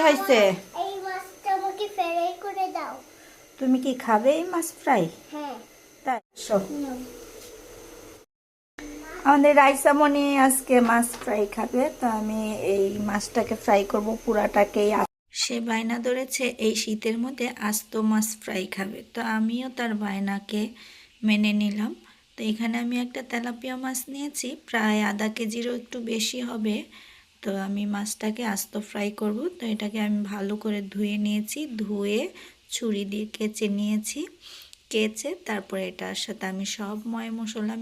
হয়েছে? এই মাছটা আমাকে ফ্রাই করে দাও। তুমি কি খাবে এই মাছ ফ্রাই? হ্যাঁ। তাই সব নাও। আমাদের রাইসামণি আজকে মাছ ফ্রাই খাবে, তো আমি এই মাছটাকে ফ্রাই করব পুরাটাকেই। সে বায়না ধরেছে এই শীতের মধ্যে আস্ত মাছ ফ্রাই খাবে, তো আমিও তার বায়নাকে মেনে নিলাম। তো এখানে আমি একটা তেলাপিয়া মাছ নিয়েছি, প্রায় আধা কেজিরও একটু বেশি হবে। তো আমি মাছটাকে আস্ত ফ্রাই করব, তো এটাকে আমি ভালো করে ধুয়ে নিয়েছি, ধুয়ে ছুরি দিয়ে কেচে নিয়েছি। কেচে তারপরে এটার সাথে আমি সব ময় মশলা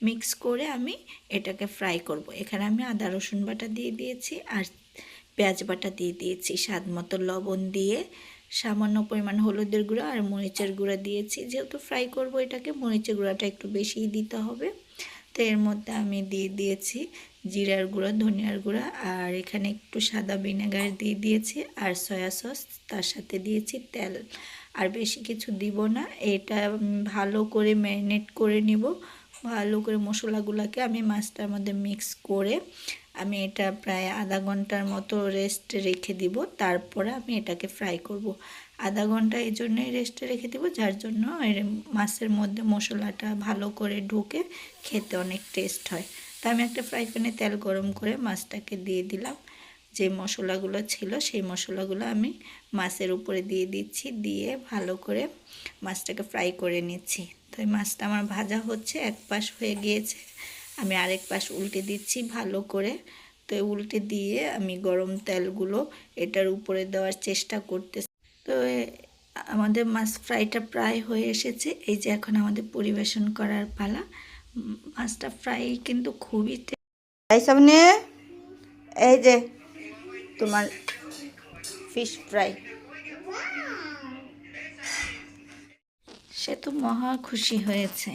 মিক্স করে আমি এটাকে ফ্রাই করব। এখানে আমি আদা রসুন বাটা দিয়ে দিয়েছি আর পেঁয়াজ বাটা দিয়ে দিয়েছি, স্বাদ মতো লবণ দিয়ে সামান্য পরিমাণ হলুদের গুঁড়া আর মরিচের গুঁড়া দিয়েছি। যেহেতু ফ্রাই করব এটাকে, মরিচের গুঁড়াটা একটু বেশিই দিতে হবে। তো এর মধ্যে আমি দিয়ে দিয়েছি জিরার গুঁড়া, ধনিয়ার গুঁড়া, আর এখানে একটু সাদা ভিনেগার দিয়ে দিয়েছি আর সয়া সস, তার সাথে দিয়েছি তেল। আর বেশি কিছু দিব না। এটা ভালো করে ম্যারিনেট করে নিব। ভালো করে মশলাগুলোকে আমি মাছটার মধ্যে মিক্স করে আমি এটা প্রায় আধা ঘন্টার মতো রেস্ট রেখে দিব। তারপরে আমি এটাকে ফ্রাই করব। আধা ঘন্টা এই জন্যই রেস্টে রেখে দিব, যার জন্য এর মাছের মধ্যে মশলাটা ভালো করে ঢুকে খেতে অনেক টেস্ট হয়। তা আমি একটা ফ্রাই প্যানে তেল গরম করে মাছটাকে দিয়ে দিলাম। যে মশলাগুলো ছিল সেই মশলাগুলো আমি মাছের উপরে দিয়ে দিচ্ছি, দিয়ে ভালো করে মাছটাকে ফ্রাই করে নিচ্ছি। তো এই মাছটা আমার ভাজা হচ্ছে, এক পাশ হয়ে গিয়েছে, আমি আরেক পাশ উল্টে দিচ্ছি ভালো করে। তো উল্টে দিয়ে আমি গরম তেলগুলো এটার উপরে দেওয়ার চেষ্টা করতেছি। তো আমাদের মাছ ফ্রাইটা প্রায় হয়ে এসেছে। এই যে এখন আমাদের পরিবেশন করার পালা। মাছটা ফ্রাই কিন্তু খুবই এই সামনে, এই যে তোমার ফিশ ফ্রাই। সে তো মহা খুশি হয়েছে।